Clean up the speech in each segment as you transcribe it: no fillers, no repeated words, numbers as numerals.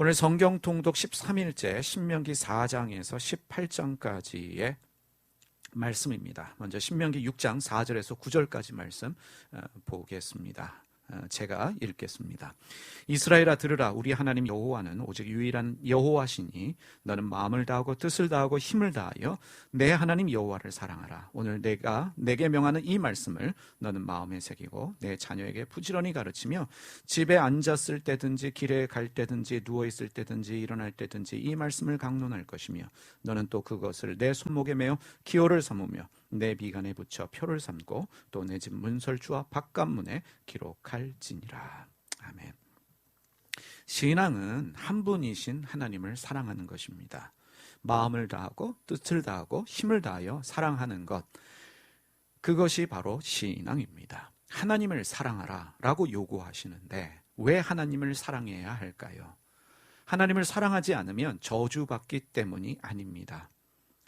오늘 성경 통독 13일째 신명기 4장에서 18장까지의 말씀입니다. 먼저 신명기 6장 4절에서 9절까지 말씀 보겠습니다. 제가 읽겠습니다. 이스라엘아 들으라. 우리 하나님 여호와는 오직 유일한 여호와시니 너는 마음을 다하고 뜻을 다하고 힘을 다하여 내 하나님 여호와를 사랑하라. 오늘 내가 내게 명하는 이 말씀을 너는 마음에 새기고 내 자녀에게 부지런히 가르치며 집에 앉았을 때든지 길에 갈 때든지 누워있을 때든지 일어날 때든지 이 말씀을 강론할 것이며 너는 또 그것을 내 손목에 매어 기호를 삼으며 내 비간에 붙여 표를 삼고 또 내 집 문설주와 바깥문에 기록할지니라. 아멘. 신앙은 한 분이신 하나님을 사랑하는 것입니다. 마음을 다하고 뜻을 다하고 힘을 다하여 사랑하는 것, 그것이 바로 신앙입니다. 하나님을 사랑하라 라고 요구하시는데 왜 하나님을 사랑해야 할까요? 하나님을 사랑하지 않으면 저주받기 때문이 아닙니다.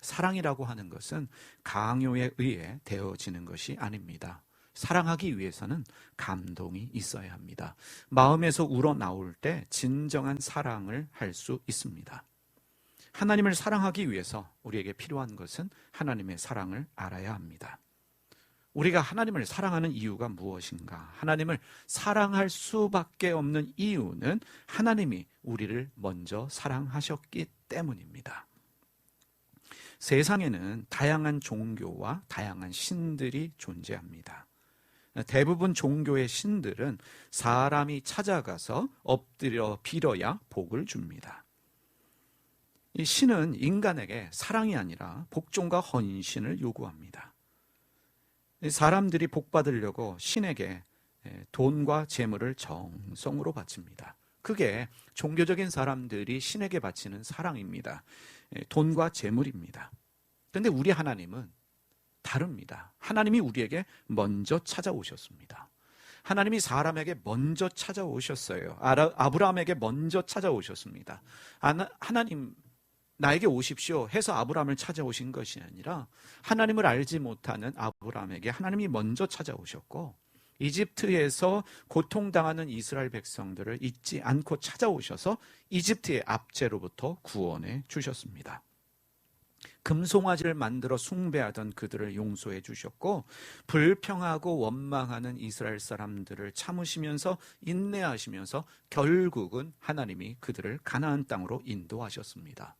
사랑이라고 하는 것은 강요에 의해 되어지는 것이 아닙니다. 사랑하기 위해서는 감동이 있어야 합니다. 마음에서 우러나올 때 진정한 사랑을 할 수 있습니다. 하나님을 사랑하기 위해서 우리에게 필요한 것은 하나님의 사랑을 알아야 합니다. 우리가 하나님을 사랑하는 이유가 무엇인가? 하나님을 사랑할 수밖에 없는 이유는 하나님이 우리를 먼저 사랑하셨기 때문입니다. 세상에는 다양한 종교와 다양한 신들이 존재합니다. 대부분 종교의 신들은 사람이 찾아가서 엎드려 빌어야 복을 줍니다. 이 신은 인간에게 사랑이 아니라 복종과 헌신을 요구합니다. 사람들이 복 받으려고 신에게 돈과 재물을 정성으로 바칩니다. 그게 종교적인 사람들이 신에게 바치는 사랑입니다. 돈과 재물입니다. 그런데 우리 하나님은 다릅니다. 하나님이 우리에게 먼저 찾아오셨습니다. 하나님이 사람에게 먼저 찾아오셨어요. 아브라함에게 먼저 찾아오셨습니다. 하나님 나에게 오십시오 해서 아브라함을 찾아오신 것이 아니라 하나님을 알지 못하는 아브라함에게 하나님이 먼저 찾아오셨고 이집트에서 고통당하는 이스라엘 백성들을 잊지 않고 찾아오셔서 이집트의 압제로부터 구원해 주셨습니다. 금송아지를 만들어 숭배하던 그들을 용서해 주셨고 불평하고 원망하는 이스라엘 사람들을 참으시면서 인내하시면서 결국은 하나님이 그들을 가나안 땅으로 인도하셨습니다.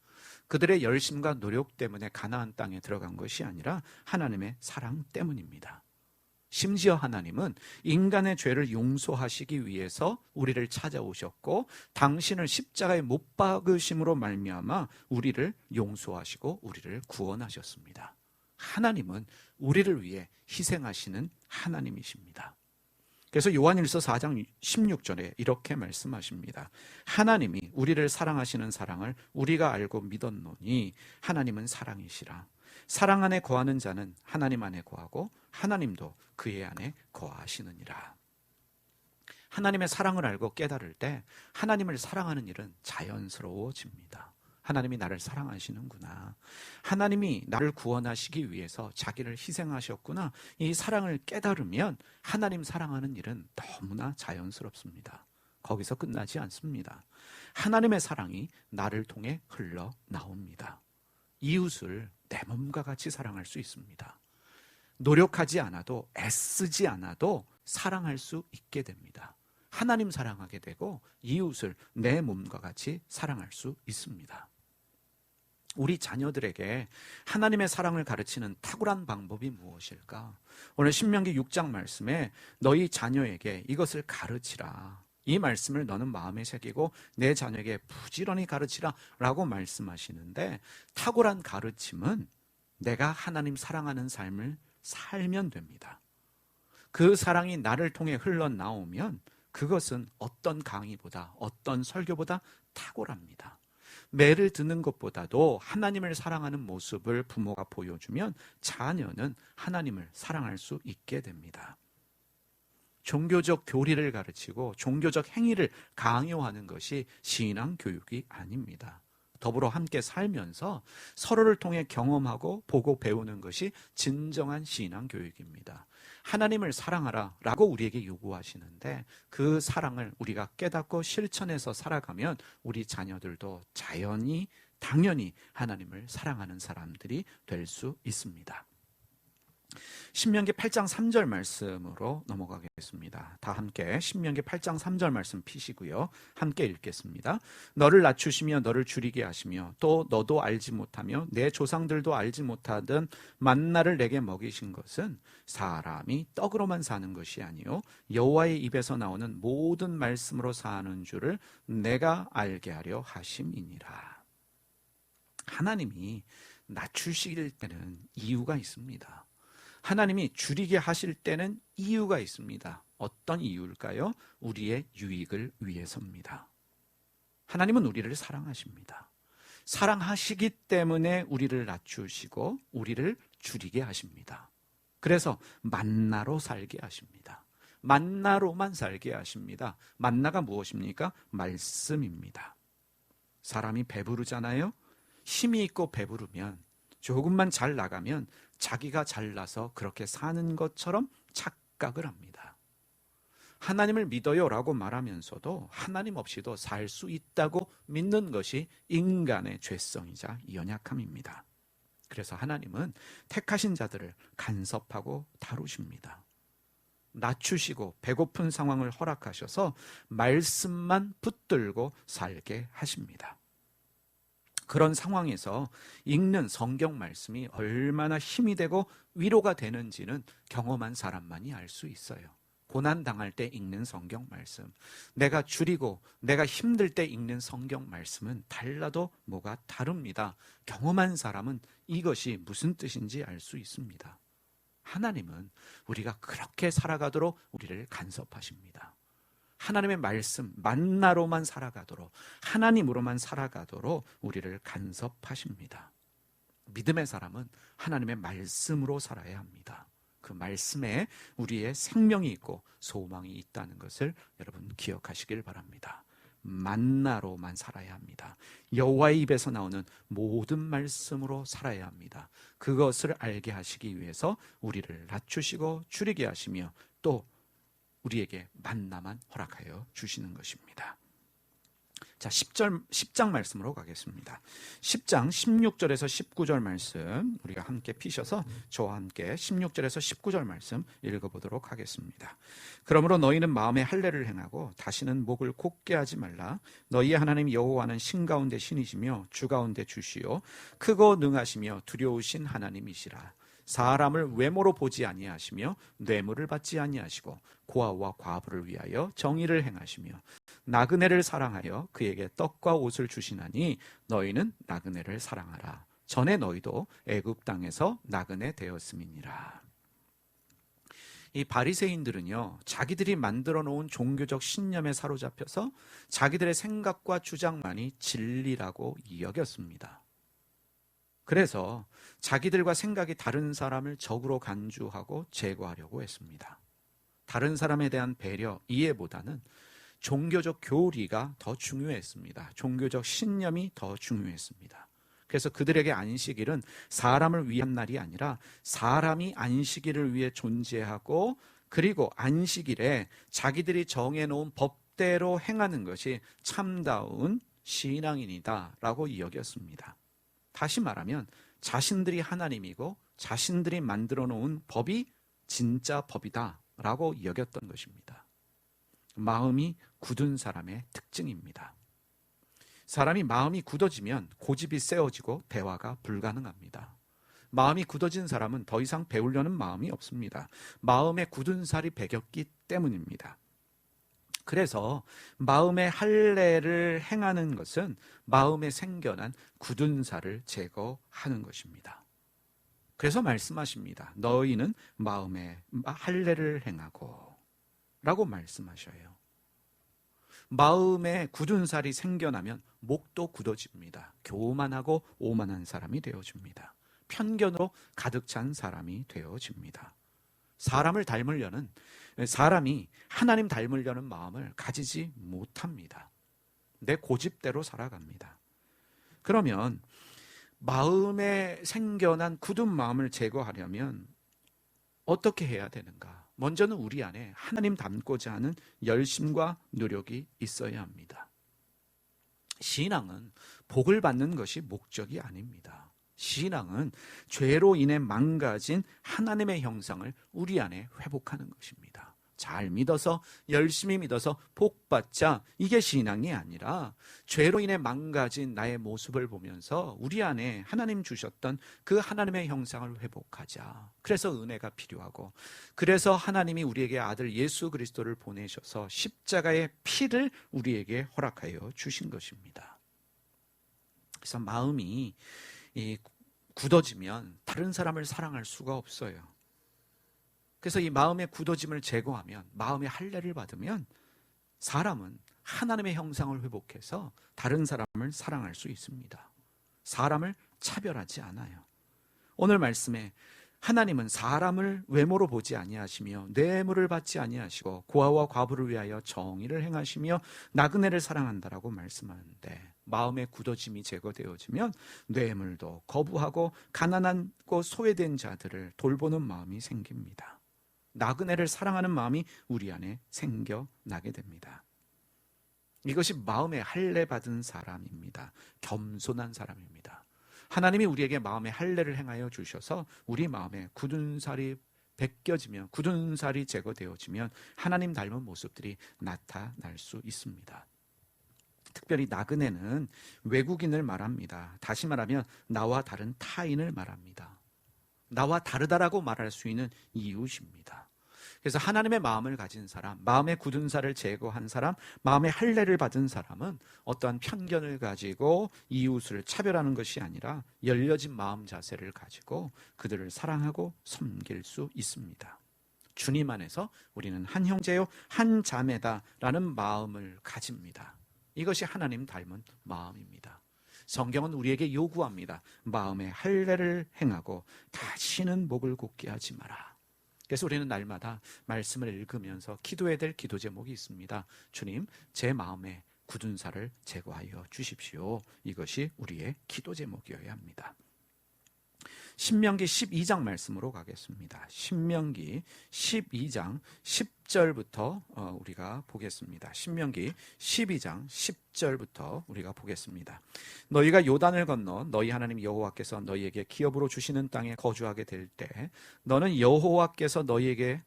그들의 열심과 노력 때문에 가나안 땅에 들어간 것이 아니라 하나님의 사랑 때문입니다. 심지어 하나님은 인간의 죄를 용서하시기 위해서 우리를 찾아오셨고 당신을 십자가에 못 박으심으로 말미암아 우리를 용서하시고 우리를 구원하셨습니다. 하나님은 우리를 위해 희생하시는 하나님이십니다. 그래서 요한일서 4장 16절에 이렇게 말씀하십니다. 하나님이 우리를 사랑하시는 사랑을 우리가 알고 믿었노니 하나님은 사랑이시라. 사랑 안에 거하는 자는 하나님 안에 거하고 하나님도 그의 안에 거하시느니라. 하나님의 사랑을 알고 깨달을 때 하나님을 사랑하는 일은 자연스러워집니다. 하나님이 나를 사랑하시는구나. 하나님이 나를 구원하시기 위해서 자기를 희생하셨구나. 이 사랑을 깨달으면 하나님 사랑하는 일은 너무나 자연스럽습니다. 거기서 끝나지 않습니다. 하나님의 사랑이 나를 통해 흘러나옵니다. 이웃을 내 몸과 같이 사랑할 수 있습니다. 노력하지 않아도 애쓰지 않아도 사랑할 수 있게 됩니다. 하나님 사랑하게 되고 이웃을 내 몸과 같이 사랑할 수 있습니다. 우리 자녀들에게 하나님의 사랑을 가르치는 탁월한 방법이 무엇일까? 오늘 신명기 6장 말씀에 너희 자녀에게 이것을 가르치라. 이 말씀을 너는 마음에 새기고 내 자녀에게 부지런히 가르치라 라고 말씀하시는데 탁월한 가르침은 내가 하나님 사랑하는 삶을 살면 됩니다. 그 사랑이 나를 통해 흘러나오면 그것은 어떤 강의보다 어떤 설교보다 탁월합니다. 매를 드는 것보다도 하나님을 사랑하는 모습을 부모가 보여주면 자녀는 하나님을 사랑할 수 있게 됩니다. 종교적 교리를 가르치고 종교적 행위를 강요하는 것이 신앙 교육이 아닙니다. 더불어 함께 살면서 서로를 통해 경험하고 보고 배우는 것이 진정한 신앙 교육입니다. 하나님을 사랑하라 라고 우리에게 요구하시는데 그 사랑을 우리가 깨닫고 실천해서 살아가면 우리 자녀들도 당연히 하나님을 사랑하는 사람들이 될 수 있습니다. 신명기 8장 3절 말씀으로 넘어가겠습니다. 다 함께 신명기 8장 3절 말씀 피시고요. 함께 읽겠습니다. 너를 낮추시며 너를 줄이게 하시며 또 너도 알지 못하며 내 조상들도 알지 못하던 만나를 내게 먹이신 것은 사람이 떡으로만 사는 것이 아니요 여호와의 입에서 나오는 모든 말씀으로 사는 줄을 내가 알게 하려 하심이니라. 하나님이 낮추실 때는 이유가 있습니다. 하나님이 줄이게 하실 때는 이유가 있습니다. 어떤 이유일까요? 우리의 유익을 위해서입니다. 하나님은 우리를 사랑하십니다. 사랑하시기 때문에 우리를 낮추시고 우리를 줄이게 하십니다. 그래서 만나로 살게 하십니다. 만나로만 살게 하십니다. 만나가 무엇입니까? 말씀입니다. 사람이 배부르잖아요. 힘이 있고 배부르면 조금만 잘 나가면 자기가 잘나서 그렇게 사는 것처럼 착각을 합니다. 하나님을 믿어요 라고 말하면서도 하나님 없이도 살 수 있다고 믿는 것이 인간의 죄성이자 연약함입니다. 그래서 하나님은 택하신 자들을 간섭하고 다루십니다. 낮추시고 배고픈 상황을 허락하셔서 말씀만 붙들고 살게 하십니다. 그런 상황에서 읽는 성경 말씀이 얼마나 힘이 되고 위로가 되는지는 경험한 사람만이 알 수 있어요. 고난당할 때 읽는 성경 말씀, 내가 줄이고 내가 힘들 때 읽는 성경 말씀은 달라도 뭐가 다릅니다. 경험한 사람은 이것이 무슨 뜻인지 알 수 있습니다. 하나님은 우리가 그렇게 살아가도록 우리를 간섭하십니다. 하나님의 말씀, 만나로만 살아가도록, 하나님으로만 살아가도록 우리를 간섭하십니다. 믿음의 사람은 하나님의 말씀으로 살아야 합니다. 그 말씀에 우리의 생명이 있고 소망이 있다는 것을 여러분 기억하시길 바랍니다. 만나로만 살아야 합니다. 여호와의 입에서 나오는 모든 말씀으로 살아야 합니다. 그것을 알게 하시기 위해서 우리를 낮추시고 줄이게 하시며 또 우리에게 만나만 허락하여 주시는 것입니다. 자, 10장 말씀으로 가겠습니다. 10장 16절에서 19절 말씀 우리가 함께 피셔서 저와 함께 16절에서 19절 말씀 읽어보도록 하겠습니다. 그러므로 너희는 마음에 할례를 행하고 다시는 목을 곧게 하지 말라. 너희의 하나님 여호와는 신 가운데 신이시며 주 가운데 주시요 크고 능하시며 두려우신 하나님이시라. 사람을 외모로 보지 아니하시며 뇌물을 받지 아니하시고 고아와 과부를 위하여 정의를 행하시며 나그네를 사랑하여 그에게 떡과 옷을 주시나니 너희는 나그네를 사랑하라. 전에 너희도 애굽 땅에서 나그네 되었음이니라. 이 바리새인들은요, 자기들이 만들어 놓은 종교적 신념에 사로잡혀서 자기들의 생각과 주장만이 진리라고 여겼습니다. 그래서 자기들과 생각이 다른 사람을 적으로 간주하고 제거하려고 했습니다. 다른 사람에 대한 배려, 이해보다는 종교적 교리가 더 중요했습니다. 종교적 신념이 더 중요했습니다. 그래서 그들에게 안식일은 사람을 위한 날이 아니라 사람이 안식일을 위해 존재하고 그리고 안식일에 자기들이 정해놓은 법대로 행하는 것이 참다운 신앙인이다 라고 여겼습니다. 다시 말하면 자신들이 하나님이고 자신들이 만들어 놓은 법이 진짜 법이다 라고 여겼던 것입니다. 마음이 굳은 사람의 특징입니다. 사람이 마음이 굳어지면 고집이 세워지고 대화가 불가능합니다. 마음이 굳어진 사람은 더 이상 배우려는 마음이 없습니다. 마음에 굳은 살이 배겼기 때문입니다. 그래서 마음의 할례를 행하는 것은 마음에 생겨난 굳은 살을 제거하는 것입니다. 그래서 말씀하십니다. 너희는 마음에 할례를 행하고 라고 말씀하셔요. 마음에 굳은 살이 생겨나면 목도 굳어집니다. 교만하고 오만한 사람이 되어집니다. 편견으로 가득 찬 사람이 되어집니다. 사람이 하나님 닮으려는 마음을 가지지 못합니다. 내 고집대로 살아갑니다. 그러면 마음에 생겨난 굳은 마음을 제거하려면 어떻게 해야 되는가? 먼저는 우리 안에 하나님 닮고자 하는 열심과 노력이 있어야 합니다. 신앙은 복을 받는 것이 목적이 아닙니다. 신앙은 죄로 인해 망가진 하나님의 형상을 우리 안에 회복하는 것입니다. 잘 믿어서 열심히 믿어서 복 받자, 이게 신앙이 아니라 죄로 인해 망가진 나의 모습을 보면서 우리 안에 하나님 주셨던 그 하나님의 형상을 회복하자. 그래서 은혜가 필요하고, 그래서 하나님이 우리에게 아들 예수 그리스도를 보내셔서 십자가의 피를 우리에게 허락하여 주신 것입니다. 그래서 마음이 굳어지면 다른 사람을 사랑할 수가 없어요. 그래서 이 마음의 굳어짐을 제거하면, 마음의 할례를 받으면 사람은 하나님의 형상을 회복해서 다른 사람을 사랑할 수 있습니다. 사람을 차별하지 않아요. 오늘 말씀에 하나님은 사람을 외모로 보지 아니하시며 뇌물을 받지 아니하시고 고아와 과부를 위하여 정의를 행하시며 나그네를 사랑한다라고 말씀하는데, 마음의 굳어짐이 제거되어지면 뇌물도 거부하고 가난하고 소외된 자들을 돌보는 마음이 생깁니다. 나그네를 사랑하는 마음이 우리 안에 생겨나게 됩니다. 이것이 마음의 할례 받은 사람입니다. 겸손한 사람입니다. 하나님이 우리에게 마음의 할례를 행하여 주셔서 우리 마음에 굳은 살이 벗겨지면, 굳은 살이 제거되어지면 하나님 닮은 모습들이 나타날 수 있습니다. 특별히 나그네는 외국인을 말합니다. 다시 말하면 나와 다른 타인을 말합니다. 나와 다르다라고 말할 수 있는 이웃입니다. 그래서 하나님의 마음을 가진 사람, 마음의 굳은 살을 제거한 사람, 마음의 할례를 받은 사람은 어떠한 편견을 가지고 이웃을 차별하는 것이 아니라 열려진 마음 자세를 가지고 그들을 사랑하고 섬길 수 있습니다. 주님 안에서 우리는 한 형제요 한 자매다라는 마음을 가집니다. 이것이 하나님 닮은 마음입니다. 성경은 우리에게 요구합니다. 마음의 할례를 행하고 다시는 목을 굳게 하지 마라. 그래서 우리는 날마다 말씀을 읽으면서 기도해야 될 기도 제목이 있습니다. 주님, 제 마음에 굳은 살을 제거하여 주십시오. 이것이 우리의 기도 제목이어야 합니다. 신명기 12장 말씀으로 가겠습니다. 신명기 12장 10절부터 우리가 보겠습니다. 신명기 12장 10절부터 우리가 보겠습니다. 너희가 요단을 건너 너희 하나님 여호와께서 너희에게 기업으로 주시는 땅에 거주하게 될 때 너는 여호와께서 너희에게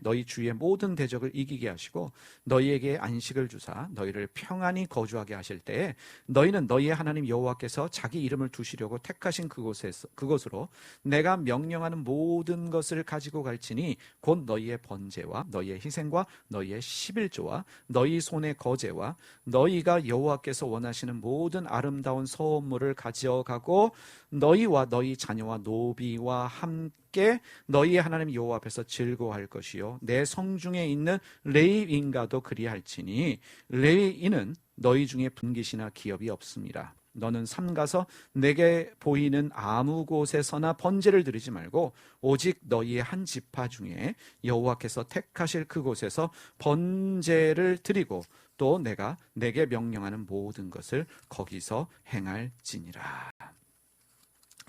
너희 주의 모든 대적을 이기게 하시고 너희에게 안식을 주사 너희를 평안히 거주하게 하실 때에 너희는 너희의 하나님 여호와께서 자기 이름을 두시려고 택하신 그곳으로 내가 명령하는 모든 것을 가지고 갈지니 곧 너희의 번제와 너희의 희생과 너희의 11조와 너희 손의 거제와 너희가 여호와께서 원하시는 모든 아름다운 선물을 가져가고 너희와 너희 자녀와 노비와 함께 너희의 하나님 여호와 앞에서 즐거워할 것이요 내 성중에 있는 레위인과도 그리할지니 레위인은 너희 중에 분깃이나 기업이 없습니다. 너는 삼가서 내게 보이는 아무 곳에서나 번제를 드리지 말고 오직 너희의 한 지파 중에 여호와께서 택하실 그곳에서 번제를 드리고 또 내가 내게 명령하는 모든 것을 거기서 행할지니라.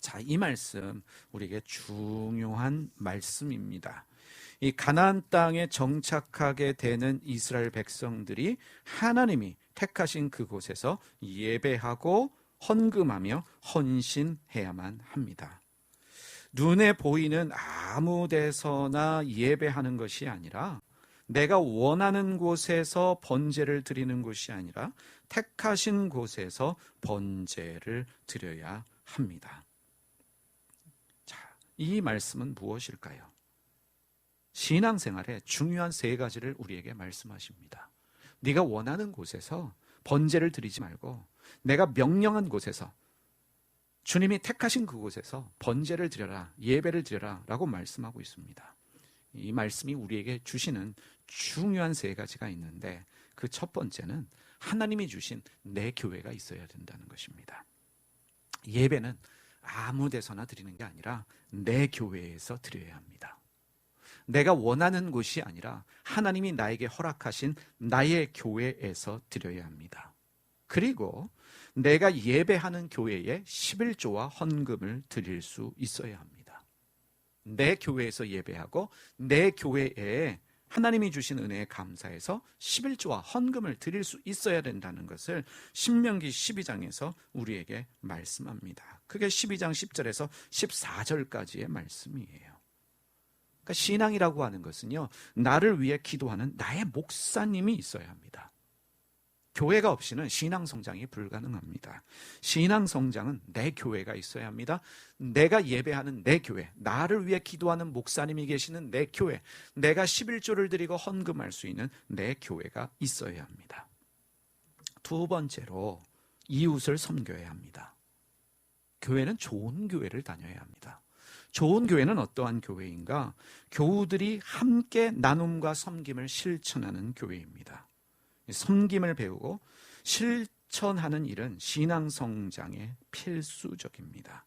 자, 이 말씀 우리에게 중요한 말씀입니다. 이 가나안 땅에 정착하게 되는 이스라엘 백성들이 하나님이 택하신 그곳에서 예배하고 헌금하며 헌신해야만 합니다. 눈에 보이는 아무 데서나 예배하는 것이 아니라 내가 원하는 곳에서 번제를 드리는 것이 아니라 택하신 곳에서 번제를 드려야 합니다. 이 말씀은 무엇일까요? 신앙생활의 중요한 세 가지를 우리에게 말씀하십니다. 네가 원하는 곳에서 번제를 드리지 말고 내가 명령한 곳에서 주님이 택하신 그곳에서 번제를 드려라, 예배를 드려라 라고 말씀하고 있습니다. 이 말씀이 우리에게 주시는 중요한 세 가지가 있는데 그 첫 번째는 하나님이 주신 내 교회가 있어야 된다는 것입니다. 예배는 아무 데서나 드리는 게 아니라 내 교회에서 드려야 합니다. 내가 원하는 곳이 아니라 하나님이 나에게 허락하신 나의 교회에서 드려야 합니다. 그리고 내가 예배하는 교회에 11조와 헌금을 드릴 수 있어야 합니다. 내 교회에서 예배하고 내 교회에 하나님이 주신 은혜에 감사해서 11조와 헌금을 드릴 수 있어야 된다는 것을 신명기 12장에서 우리에게 말씀합니다. 그게 12장 10절에서 14절까지의 말씀이에요. 그러니까 신앙이라고 하는 것은요, 나를 위해 기도하는 나의 목사님이 있어야 합니다. 교회가 없이는 신앙 성장이 불가능합니다. 신앙 성장은 내 교회가 있어야 합니다. 내가 예배하는 내 교회, 나를 위해 기도하는 목사님이 계시는 내 교회, 내가 11조를 드리고 헌금할 수 있는 내 교회가 있어야 합니다. 두 번째로 이웃을 섬겨야 합니다. 교회는 좋은 교회를 다녀야 합니다. 좋은 교회는 어떠한 교회인가? 교우들이 함께 나눔과 섬김을 실천하는 교회입니다. 섬김을 배우고 실천하는 일은 신앙 성장에 필수적입니다.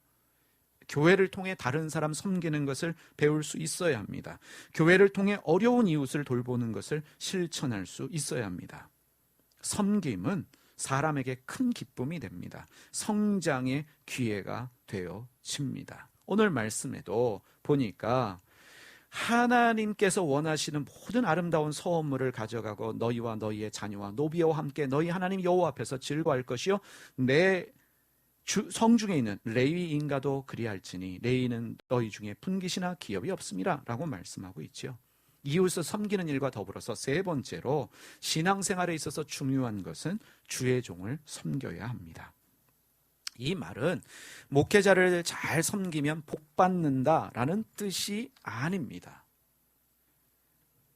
교회를 통해 다른 사람 섬기는 것을 배울 수 있어야 합니다. 교회를 통해 어려운 이웃을 돌보는 것을 실천할 수 있어야 합니다. 섬김은 사람에게 큰 기쁨이 됩니다. 성장의 기회가 되어집니다. 오늘 말씀에도 보니까 하나님께서 원하시는 모든 아름다운 소원물을 가져가고 너희와 너희의 자녀와 노비와 함께 너희 하나님 여호와 앞에서 즐거워할 것이요 내 성중에 있는 레위인가도 그리할지니 레위는 너희 중에 분깃이나 기업이 없음이라 라고 말씀하고 있죠. 이웃을 섬기는 일과 더불어서 세 번째로 신앙생활에 있어서 중요한 것은 주의 종을 섬겨야 합니다. 이 말은 목회자를 잘 섬기면 복 받는다라는 뜻이 아닙니다.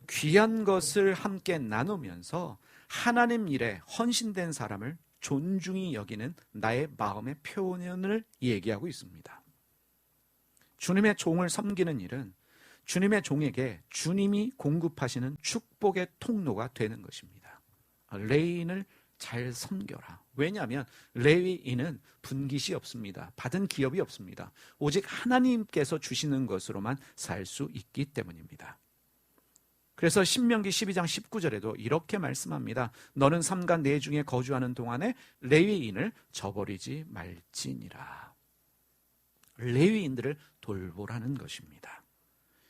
귀한 것을 함께 나누면서 하나님 일에 헌신된 사람을 존중히 여기는 나의 마음의 표현을 얘기하고 있습니다. 주님의 종을 섬기는 일은 주님의 종에게 주님이 공급하시는 축복의 통로가 되는 것입니다. 레위인을 잘 섬겨라. 왜냐하면 레위인은 분깃이 없습니다. 받은 기업이 없습니다. 오직 하나님께서 주시는 것으로만 살 수 있기 때문입니다. 그래서 신명기 12장 19절에도 이렇게 말씀합니다. 너는 삼가 내 중에 거주하는 동안에 레위인을 저버리지 말지니라. 레위인들을 돌보라는 것입니다.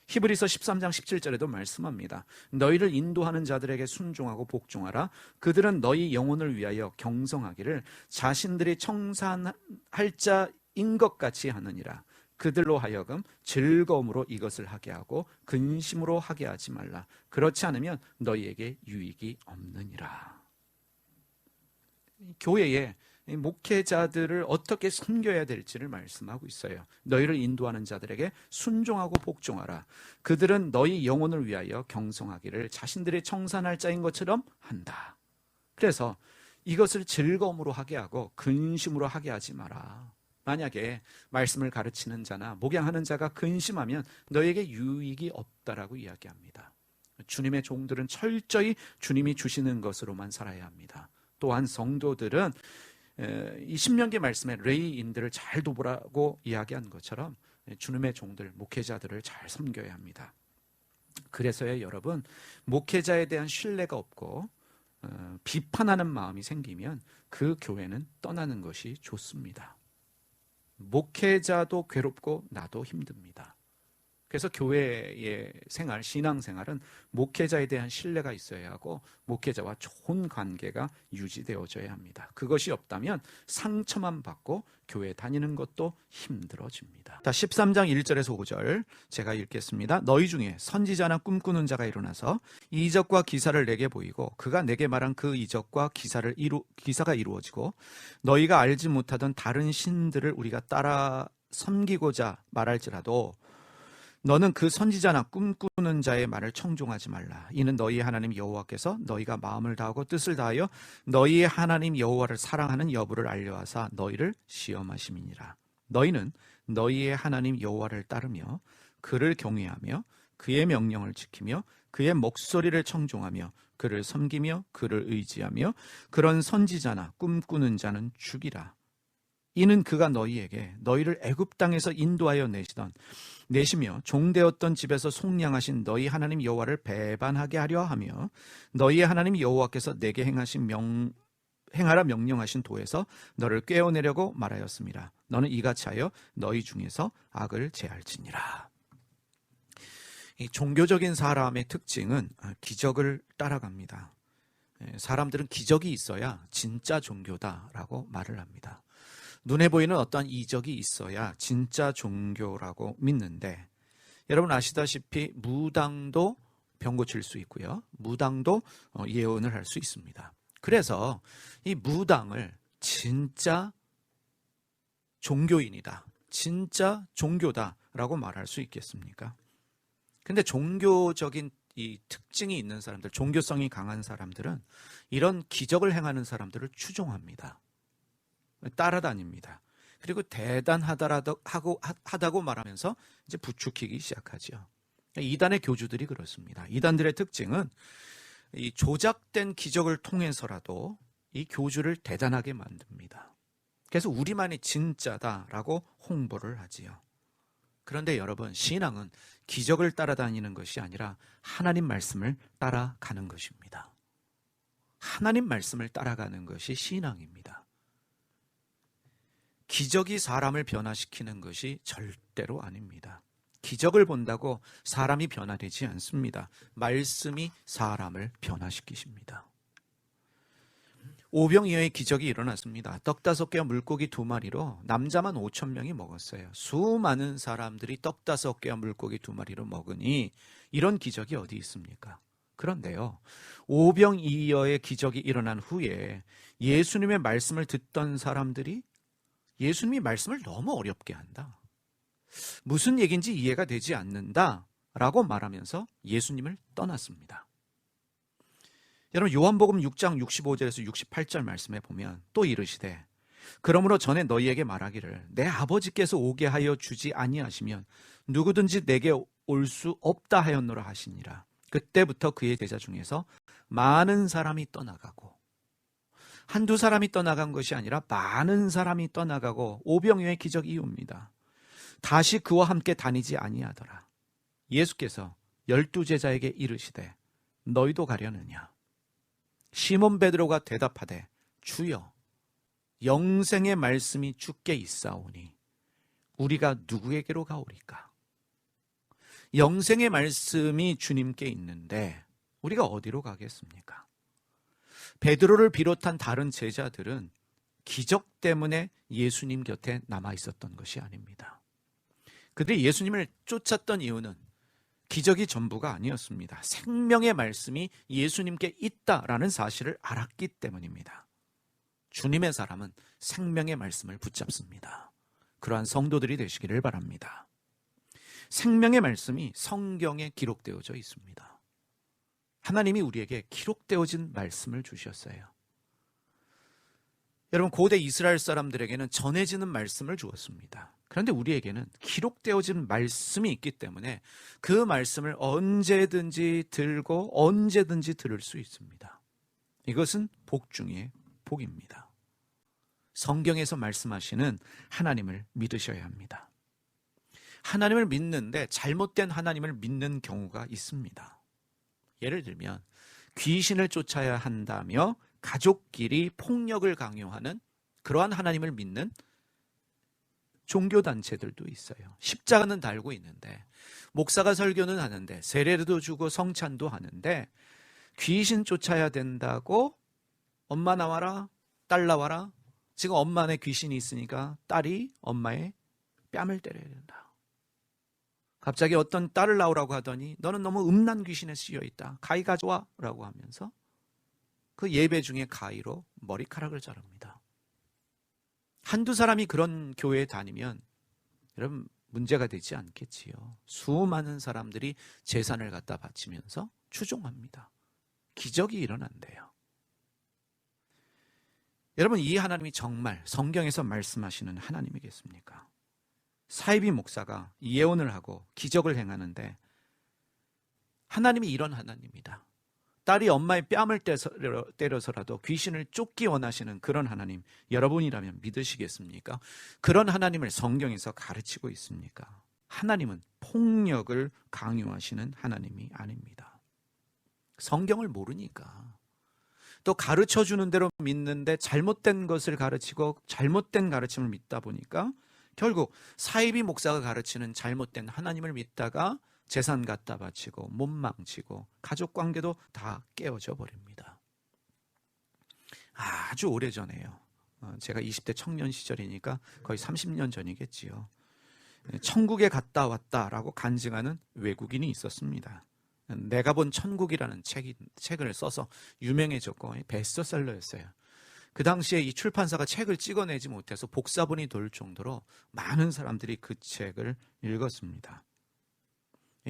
히브리서 13장 17절에도 말씀합니다. 너희를 인도하는 자들에게 순종하고 복종하라. 그들은 너희 영혼을 위하여 경성하기를 자신들이 청산할 자인 것 같이 하느니라. 그들로 하여금 즐거움으로 이것을 하게 하고 근심으로 하게 하지 말라. 그렇지 않으면 너희에게 유익이 없느니라. 교회에 목회자들을 어떻게 섬겨야 될지를 말씀하고 있어요. 너희를 인도하는 자들에게 순종하고 복종하라. 그들은 너희 영혼을 위하여 경성하기를 자신들이 청산할 자인 것처럼 한다. 그래서 이것을 즐거움으로 하게 하고 근심으로 하게 하지 마라. 만약에 말씀을 가르치는 자나 목양하는 자가 근심하면 너에게 유익이 없다라고 이야기합니다. 주님의 종들은 철저히 주님이 주시는 것으로만 살아야 합니다. 또한 성도들은 이 신명기 말씀에 레위인들을 잘 돌보라고 이야기한 것처럼 주님의 종들, 목회자들을 잘 섬겨야 합니다. 그래서요, 여러분, 목회자에 대한 신뢰가 없고 비판하는 마음이 생기면 그 교회는 떠나는 것이 좋습니다. 목회자도 괴롭고 나도 힘듭니다. 그래서 교회의 생활, 신앙생활은 목회자에 대한 신뢰가 있어야 하고 목회자와 좋은 관계가 유지되어져야 합니다. 그것이 없다면 상처만 받고 교회 다니는 것도 힘들어집니다. 13장 1절에서 5절 제가 읽겠습니다. 너희 중에 선지자나 꿈꾸는 자가 일어나서 이적과 기사를 내게 보이고 그가 내게 말한 그 이적과 기사가 이루어지고 너희가 알지 못하던 다른 신들을 우리가 따라 섬기고자 말할지라도 너는 그 선지자나 꿈꾸는 자의 말을 청종하지 말라. 이는 너희 하나님 여호와께서 너희가 마음을 다하고 뜻을 다하여 너희의 하나님 여호와를 사랑하는 여부를 알려하사 너희를 시험하심이니라. 너희는 너희의 하나님 여호와를 따르며 그를 경외하며 그의 명령을 지키며 그의 목소리를 청종하며 그를 섬기며 그를 의지하며 그런 선지자나 꿈꾸는 자는 죽이라. 이는 그가 너희에게 너희를 애굽 땅에서 인도하여 내시며 종되었던 집에서 속량하신 너희 하나님 여호와를 배반하게 하려 하며 너희의 하나님 여호와께서 내게 행하신 행하라 명령하신 도에서 너를 꿰어내려고 말하였습니다. 너는 이같이 하여 너희 중에서 악을 제할지니라. 이 종교적인 사람의 특징은 기적을 따라갑니다. 사람들은 기적이 있어야 진짜 종교다라고 말을 합니다. 눈에 보이는 어떠한 이적이 있어야 진짜 종교라고 믿는데, 여러분 아시다시피 무당도 병 고칠 수 있고요, 무당도 예언을 할 수 있습니다. 그래서 이 무당을 진짜 종교인이다, 진짜 종교다라고 말할 수 있겠습니까? 근데 종교적인 이 특징이 있는 사람들, 종교성이 강한 사람들은 이런 기적을 행하는 사람들을 추종합니다. 따라다닙니다. 그리고 대단하다고 말하면서 이제 부추기기 시작하죠. 이단의 교주들이 그렇습니다. 이단들의 특징은 이 조작된 기적을 통해서라도 이 교주를 대단하게 만듭니다. 그래서 우리만이 진짜다라고 홍보를 하지요. 그런데 여러분, 신앙은 기적을 따라다니는 것이 아니라 하나님 말씀을 따라가는 것입니다. 하나님 말씀을 따라가는 것이 신앙입니다. 기적이 사람을 변화시키는 것이 절대로 아닙니다. 기적을 본다고 사람이 변화되지 않습니다. 말씀이 사람을 변화시키십니다. 오병이어의 기적이 일어났습니다. 떡 5개와 물고기 2마리로 남자만 5,000명이 먹었어요. 수많은 사람들이 떡 5개와 물고기 2마리로 먹으니 이런 기적이 어디 있습니까? 그런데요, 오병이어의 기적이 일어난 후에 예수님의 말씀을 듣던 사람들이 예수님이 말씀을 너무 어렵게 한다, 무슨 얘기인지 이해가 되지 않는다 라고 말하면서 예수님을 떠났습니다. 여러분, 요한복음 6장 65절에서 68절 말씀에 보면 또 이르시되 그러므로 전에 너희에게 말하기를 내 아버지께서 오게 하여 주지 아니하시면 누구든지 내게 올 수 없다 하였노라 하시니라. 그때부터 그의 제자 중에서 많은 사람이 떠나가고, 한두 사람이 떠나간 것이 아니라 많은 사람이 떠나가고 오병이어의 기적 이후입니다. 다시 그와 함께 다니지 아니하더라. 예수께서 12제자에게 이르시되 너희도 가려느냐? 시몬 베드로가 대답하되 주여, 영생의 말씀이 주께 있사오니 우리가 누구에게로 가오리까? 영생의 말씀이 주님께 있는데 우리가 어디로 가겠습니까? 베드로를 비롯한 다른 제자들은 기적 때문에 예수님 곁에 남아 있었던 것이 아닙니다. 그들이 예수님을 쫓았던 이유는 기적이 전부가 아니었습니다. 생명의 말씀이 예수님께 있다라는 사실을 알았기 때문입니다. 주님의 사람은 생명의 말씀을 붙잡습니다. 그러한 성도들이 되시기를 바랍니다. 생명의 말씀이 성경에 기록되어져 있습니다. 하나님이 우리에게 기록되어진 말씀을 주셨어요. 여러분, 고대 이스라엘 사람들에게는 전해지는 말씀을 주었습니다. 그런데 우리에게는 기록되어진 말씀이 있기 때문에 그 말씀을 언제든지 들고 언제든지 들을 수 있습니다. 이것은 복 중에 복입니다. 성경에서 말씀하시는 하나님을 믿으셔야 합니다. 하나님을 믿는데 잘못된 하나님을 믿는 경우가 있습니다. 예를 들면 귀신을 쫓아야 한다며 가족끼리 폭력을 강요하는 그러한 하나님을 믿는 종교단체들도 있어요. 십자가는 달고 있는데, 목사가 설교는 하는데, 세례도 주고 성찬도 하는데, 귀신 쫓아야 된다고 엄마 나와라, 딸 나와라. 지금 엄마 안에 귀신이 있으니까 딸이 엄마의 뺨을 때려야 된다. 갑자기 어떤 딸을 낳으라고 하더니 너는 너무 음란 귀신에 씌여 있다, 가위 가져와 라고 하면서 그 예배 중에 가위로 머리카락을 자릅니다. 한두 사람이 그런 교회에 다니면 여러분 문제가 되지 않겠지요. 수많은 사람들이 재산을 갖다 바치면서 추종합니다. 기적이 일어난대요. 여러분, 이 하나님이 정말 성경에서 말씀하시는 하나님이겠습니까? 사이비 목사가 예언을 하고 기적을 행하는데 하나님이 이런 하나님이다, 딸이 엄마의 뺨을 때려서라도 귀신을 쫓기 원하시는 그런 하나님, 여러분이라면 믿으시겠습니까? 그런 하나님을 성경에서 가르치고 있습니까? 하나님은 폭력을 강요하시는 하나님이 아닙니다. 성경을 모르니까, 또 가르쳐 주는 대로 믿는데 잘못된 것을 가르치고 잘못된 가르침을 믿다 보니까 결국 사이비 목사가 가르치는 잘못된 하나님을 믿다가 재산 갖다 바치고 몸 망치고 가족 관계도 다 깨어져 버립니다. 아주 오래전에요. 제가 20대 청년 시절이니까 거의 30년 전이겠지요. 천국에 갔다 왔다라고 간증하는 외국인이 있었습니다. 내가 본 천국이라는 책을 써서 유명해졌고 베스트셀러였어요. 그 당시에 이 출판사가 책을 찍어내지 못해서 복사본이 돌 정도로 많은 사람들이 그 책을 읽었습니다.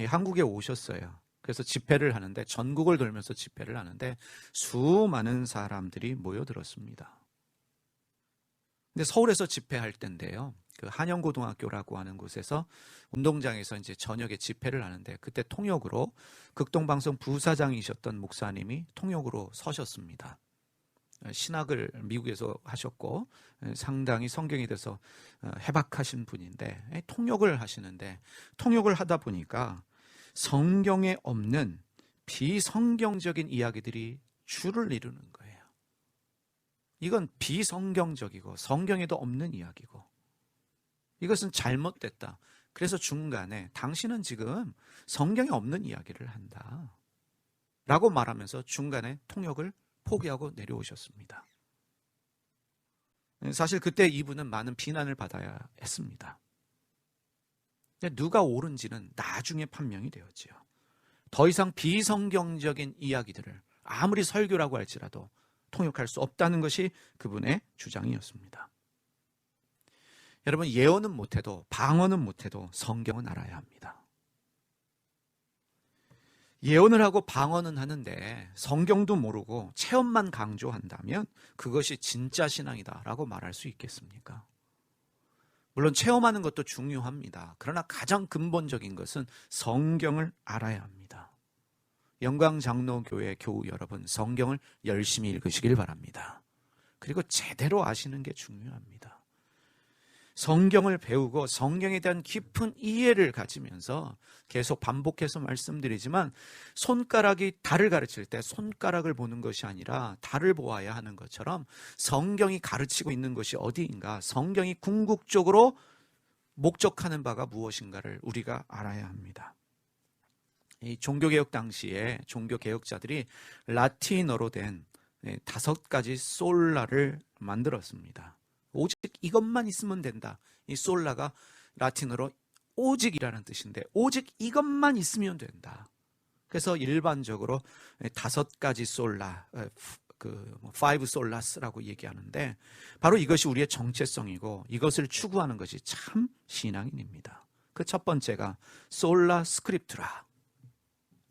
한국에 오셨어요. 그래서 집회를 하는데, 전국을 돌면서 집회를 하는데 수많은 사람들이 모여들었습니다. 근데 서울에서 집회할 때인데요, 그 한영고등학교라고 하는 곳에서 운동장에서 이제 저녁에 집회를 하는데, 그때 통역으로 극동방송 부사장이셨던 목사님이 통역으로 서셨습니다. 신학을 미국에서 하셨고 상당히 성경에 대해서 해박하신 분인데, 통역을 하시는데, 통역을 하다 보니까 성경에 없는 비성경적인 이야기들이 줄을 이루는 거예요. 이건 비성경적이고 성경에도 없는 이야기고 이것은 잘못됐다. 그래서 중간에 당신은 지금 성경에 없는 이야기를 한다 라고 말하면서 중간에 통역을 포기하고 내려오셨습니다. 사실 그때 이분은 많은 비난을 받아야 했습니다. 누가 옳은지는 나중에 판명이 되었지요. 더 이상 비성경적인 이야기들을 아무리 설교라고 할지라도 통역할 수 없다는 것이 그분의 주장이었습니다. 여러분, 예언은 못해도 방언은 못해도 성경은 알아야 합니다. 예언을 하고 방언은 하는데 성경도 모르고 체험만 강조한다면 그것이 진짜 신앙이다라고 말할 수 있겠습니까? 물론 체험하는 것도 중요합니다. 그러나 가장 근본적인 것은 성경을 알아야 합니다. 영광장로교회 교우 여러분, 성경을 열심히 읽으시길 바랍니다. 그리고 제대로 아시는 게 중요합니다. 성경을 배우고 성경에 대한 깊은 이해를 가지면서, 계속 반복해서 말씀드리지만 손가락이 달을 가르칠 때 손가락을 보는 것이 아니라 달을 보아야 하는 것처럼 성경이 가르치고 있는 것이 어디인가, 성경이 궁극적으로 목적하는 바가 무엇인가를 우리가 알아야 합니다. 이 종교개혁 당시에 종교개혁자들이 라틴어로 된 5가지 솔라를 만들었습니다. 오직 이것만 있으면 된다. 이 솔라가 라틴어로 오직이라는 뜻인데, 오직 이것만 있으면 된다. 그래서 일반적으로 5가지 솔라, five solas라고 얘기하는데, 바로 이것이 우리의 정체성이고 이것을 추구하는 것이 참 신앙인입니다. 그 첫 번째가 솔라 스크립투라,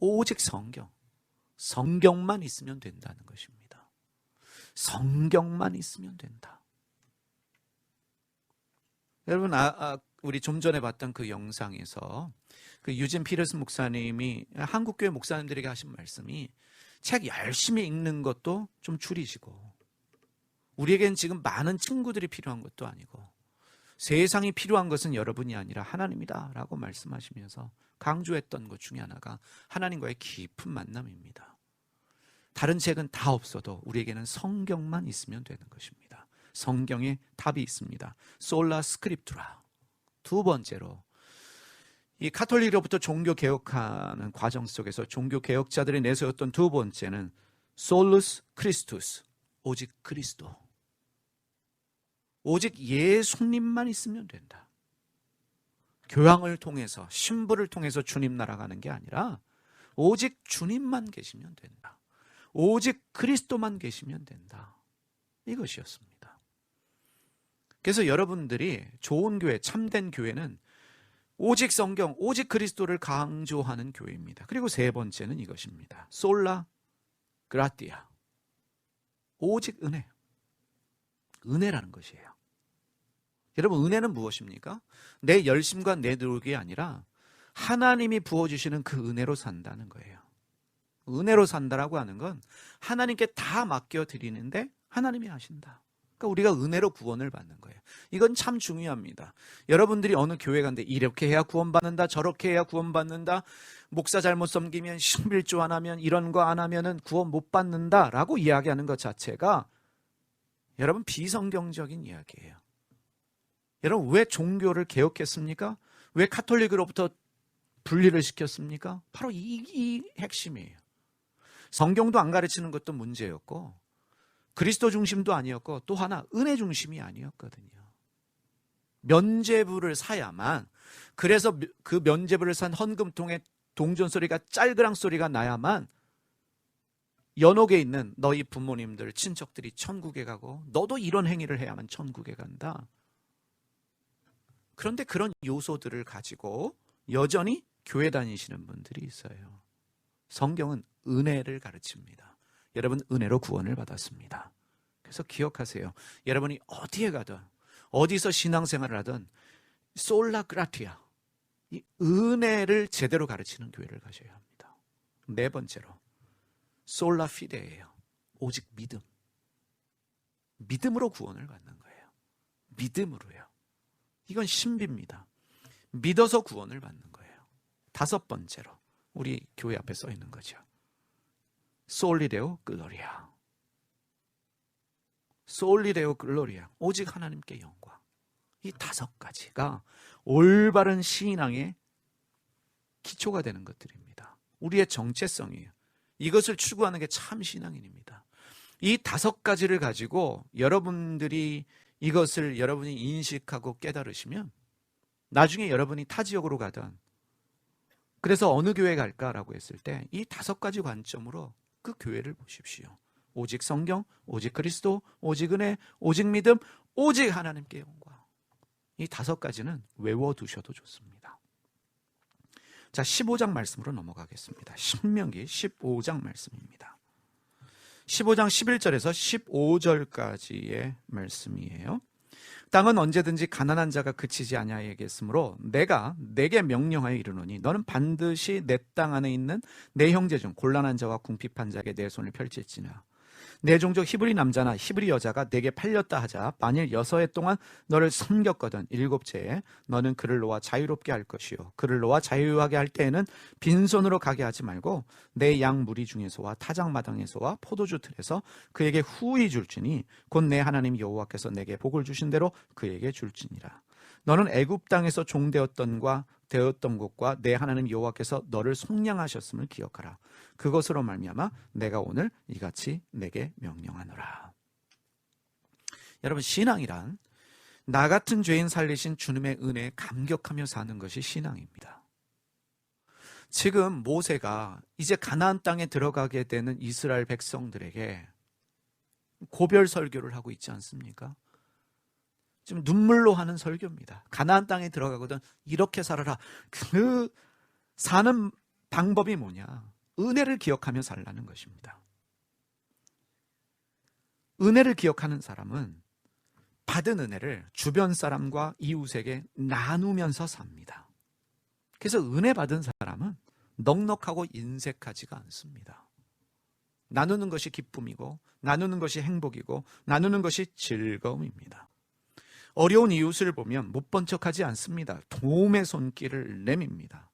오직 성경만 있으면 된다는 것입니다. 성경만 있으면 된다. 여러분, 우리 좀 전에 봤던 그 영상에서 그 유진 피터스 목사님이 한국교회 목사님들에게 하신 말씀이, 책 열심히 읽는 것도 좀 줄이시고, 우리에겐 지금 많은 친구들이 필요한 것도 아니고, 세상이 필요한 것은 여러분이 아니라 하나님이다 라고 말씀하시면서 강조했던 것 중에 하나가 하나님과의 깊은 만남입니다. 다른 책은 다 없어도 우리에게는 성경만 있으면 되는 것입니다. 성경에 답이 있습니다. 솔라 스크립투라. 두 번째로, 이 가톨릭으로부터 종교 개혁하는 과정 속에서 종교 개혁자들이 내세웠던 두 번째는 솔루스 크리스투스, 오직 그리스도. 오직 예수님만 있으면 된다. 교황을 통해서, 신부를 통해서 주님 나라가는 게 아니라 오직 주님만 계시면 된다. 오직 그리스도만 계시면 된다. 이것이었습니다. 그래서 여러분들이 좋은 교회, 참된 교회는 오직 성경, 오직 그리스도를 강조하는 교회입니다. 그리고 세 번째는 이것입니다. 솔라 그라티아, 오직 은혜. 은혜라는 것이에요. 여러분, 은혜는 무엇입니까? 내 열심과 내 노력이 아니라 하나님이 부어주시는 그 은혜로 산다는 거예요. 은혜로 산다라고 하는 건 하나님께 다 맡겨드리는데 하나님이 하신다. 그러니까 우리가 은혜로 구원을 받는 거예요. 이건 참 중요합니다. 여러분들이 어느 교회 간데 이렇게 해야 구원받는다, 저렇게 해야 구원받는다, 목사 잘못 섬기면, 신빌조 안 하면, 이런 거 안 하면은 구원 못 받는다라고 이야기하는 것 자체가 여러분 비성경적인 이야기예요. 여러분 왜 종교를 개혁했습니까? 왜 카톨릭으로부터 분리를 시켰습니까? 바로 이 핵심이에요. 성경도 안 가르치는 것도 문제였고, 그리스도 중심도 아니었고, 또 하나 은혜 중심이 아니었거든요. 면죄부를 사야만, 그래서 그 면죄부를 산 헌금통에 동전 소리가, 짤그랑 소리가 나야만 연옥에 있는 너희 부모님들, 친척들이 천국에 가고 너도 이런 행위를 해야만 천국에 간다. 그런데 그런 요소들을 가지고 여전히 교회 다니시는 분들이 있어요. 성경은 은혜를 가르칩니다. 여러분 은혜로 구원을 받았습니다. 그래서 기억하세요. 여러분이 어디에 가든 어디서 신앙생활을 하든 솔라 그라티아, 이 은혜를 제대로 가르치는 교회를 가셔야 합니다. 네 번째로 솔라 피데예요. 오직 믿음. 믿음으로 구원을 받는 거예요. 믿음으로요. 이건 신비입니다. 믿어서 구원을 받는 거예요. 다섯 번째로 우리 교회 앞에 써 있는 거죠. 솔리데오 글로리아. 솔리데오 글로리아. 오직 하나님께 영광. 이 다섯 가지가 올바른 신앙의 기초가 되는 것들입니다. 우리의 정체성이에요. 이것을 추구하는 게 참 신앙인입니다. 이 다섯 가지를 가지고 여러분들이 이것을 여러분이 인식하고 깨달으시면 나중에 여러분이 타 지역으로 가든, 그래서 어느 교회 갈까라고 했을 때 이 다섯 가지 관점으로 그 교회를 보십시오. 오직 성경, 오직 그리스도, 오직 은혜, 오직 믿음, 오직 하나님께 영광. 이 다섯 가지는 외워두셔도 좋습니다. 자, 15장 말씀으로 넘어가겠습니다. 신명기 15장 말씀입니다. 15장 11절에서 15절까지의 말씀이에요. 땅은 언제든지 가난한 자가 그치지 아니하겠으므로 내가 내게 명령하여 이르노니 너는 반드시 내 땅 안에 있는 내 형제 중 곤란한 자와 궁핍한 자에게 내 손을 펼칠지니라. 내 종족 히브리 남자나 히브리 여자가 내게 팔렸다 하자 만일 6해 동안 너를 섬겼거든 7채에 너는 그를 놓아 자유롭게 할 것이요 그를 놓아 자유하게 할 때에는 빈손으로 가게 하지 말고 내 양 무리 중에서와 타작마당에서와 포도주 틀에서 그에게 후히 줄지니 곧 내 하나님 여호와께서 내게 복을 주신 대로 그에게 줄지니라. 너는 애굽 땅에서 종되었던 곳과 내 하나님 여호와께서 너를 속량하셨음을 기억하라. 그것으로 말미암아 내가 오늘 이같이 내게 명령하노라. 여러분, 신앙이란 나 같은 죄인 살리신 주님의 은혜에 감격하며 사는 것이 신앙입니다. 지금 모세가 이제 가나안 땅에 들어가게 되는 이스라엘 백성들에게 고별 설교를 하고 있지 않습니까? 지금 눈물로 하는 설교입니다. 가나안 땅에 들어가거든 이렇게 살아라. 그 사는 방법이 뭐냐? 은혜를 기억하며 살라는 것입니다. 은혜를 기억하는 사람은 받은 은혜를 주변 사람과 이웃에게 나누면서 삽니다. 그래서 은혜 받은 사람은 넉넉하고 인색하지가 않습니다. 나누는 것이 기쁨이고 나누는 것이 행복이고 나누는 것이 즐거움입니다. 어려운 이웃을 보면 못 본 척하지 않습니다. 도움의 손길을 내밉니다.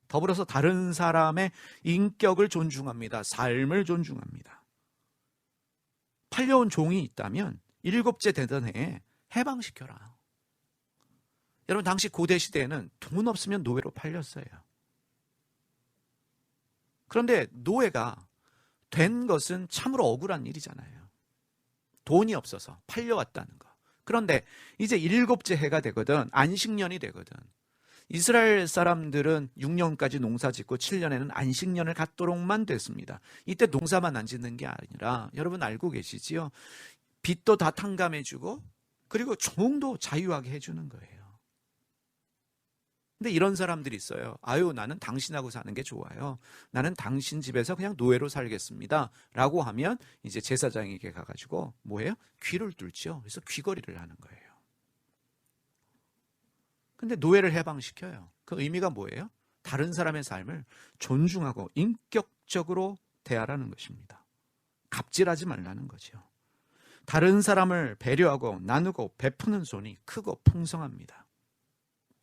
더불어서 다른 사람의 인격을 존중합니다. 삶을 존중합니다. 팔려온 종이 있다면 7째 되던 해에 해방시켜라. 여러분, 당시 고대시대에는 돈 없으면 노예로 팔렸어요. 그런데 노예가 된 것은 참으로 억울한 일이잖아요. 돈이 없어서 팔려왔다는 거. 그런데 이제 7째 해가 되거든, 안식년이 되거든. 이스라엘 사람들은 6년까지 농사 짓고 7년에는 안식년을 갖도록만 됐습니다. 이때 농사만 안 짓는 게 아니라 여러분 알고 계시지요? 빚도 다 탕감해주고 그리고 종도 자유하게 해주는 거예요. 근데 이런 사람들이 있어요. 아유, 나는 당신하고 사는 게 좋아요. 나는 당신 집에서 그냥 노예로 살겠습니다. 라고 하면 이제 제사장에게 가가지고 뭐예요? 귀를 뚫죠. 그래서 귀걸이를 하는 거예요. 근데 노예를 해방시켜요. 그 의미가 뭐예요? 다른 사람의 삶을 존중하고 인격적으로 대하라는 것입니다. 갑질하지 말라는 거죠. 다른 사람을 배려하고 나누고 베푸는 손이 크고 풍성합니다.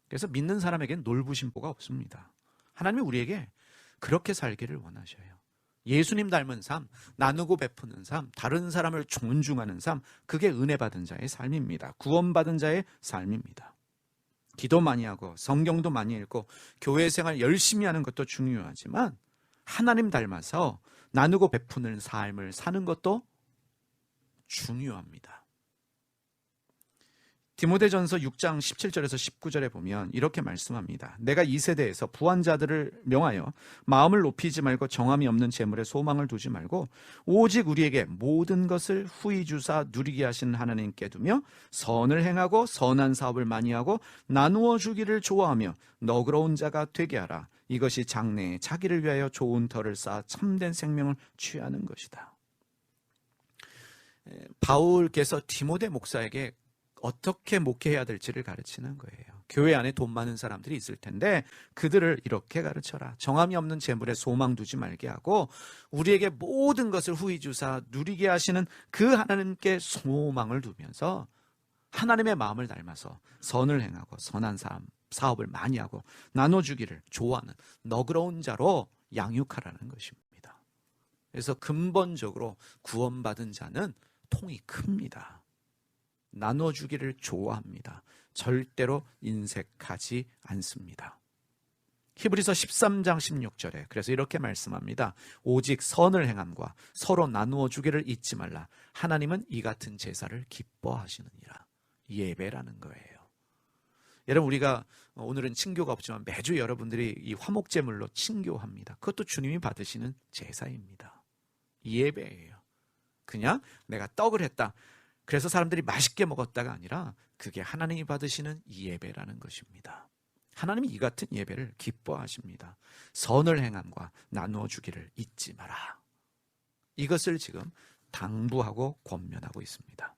그래서 믿는 사람에겐 놀부심보가 없습니다. 하나님이 우리에게 그렇게 살기를 원하셔요. 예수님 닮은 삶, 나누고 베푸는 삶, 다른 사람을 존중하는 삶, 그게 은혜 받은 자의 삶입니다. 구원받은 자의 삶입니다. 기도 많이 하고 성경도 많이 읽고 교회 생활 열심히 하는 것도 중요하지만 하나님 닮아서 나누고 베푸는 삶을 사는 것도 중요합니다. 디모데전서 6장 17절에서 19절에 보면 이렇게 말씀합니다. 내가 이 세대에서 부한 자들을 명하여 마음을 높이지 말고 정함이 없는 재물에 소망을 두지 말고 오직 우리에게 모든 것을 후히 주사 누리게 하시는 하나님께 두며 선을 행하고 선한 사업을 많이 하고 나누어 주기를 좋아하며 너그러운 자가 되게 하라. 이것이 장래에 자기를 위하여 좋은 터를 쌓아 참된 생명을 취하는 것이다. 바울께서 디모데 목사에게 어떻게 목회해야 될지를 가르치는 거예요. 교회 안에 돈 많은 사람들이 있을 텐데 그들을 이렇게 가르쳐라. 정함이 없는 재물에 소망 두지 말게 하고 우리에게 모든 것을 후히 주사 누리게 하시는 그 하나님께 소망을 두면서 하나님의 마음을 닮아서 선을 행하고 선한 사업을 많이 하고 나눠주기를 좋아하는 너그러운 자로 양육하라는 것입니다. 그래서 근본적으로 구원받은 자는 통이 큽니다. 나눠주기를 좋아합니다. 절대로 인색하지 않습니다. 히브리서 13장 16절에 그래서 이렇게 말씀합니다. 오직 선을 행함과 서로 나누어 주기를 잊지 말라. 하나님은 이 같은 제사를 기뻐하시느니라. 예배라는 거예요. 여러분, 우리가 오늘은 친교가 없지만 매주 여러분들이 이 화목제물로 친교합니다. 그것도 주님이 받으시는 제사입니다. 예배예요. 그냥 내가 떡을 했다, 그래서 사람들이 맛있게 먹었다가 아니라 그게 하나님이 받으시는 예배라는 것입니다. 하나님이 이 같은 예배를 기뻐하십니다. 선을 행함과 나누어 주기를 잊지 마라. 이것을 지금 당부하고 권면하고 있습니다.